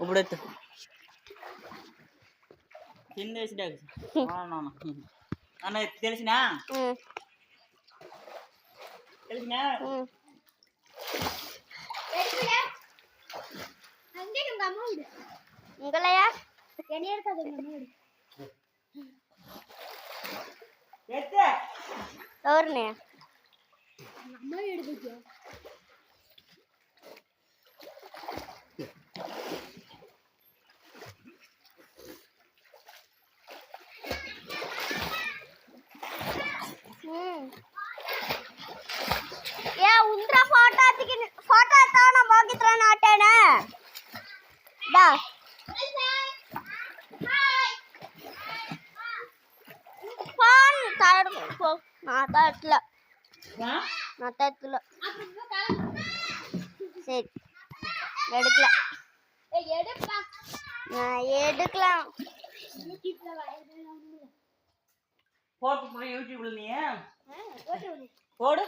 ఇప్పుడు కింద వేసి అన్న తెలిసినా తెలిసినా உங்களையா ఎవరిని ஏ உந்திர போட்டோ தான் நான் போகித்றேன் ஆட்டேனே டா ஃபோன் தரடு போ மாத்தாட்ல சரி எடுக்கல எடுக்கலாம் போட்டு யூடியூப்ல நீ போடு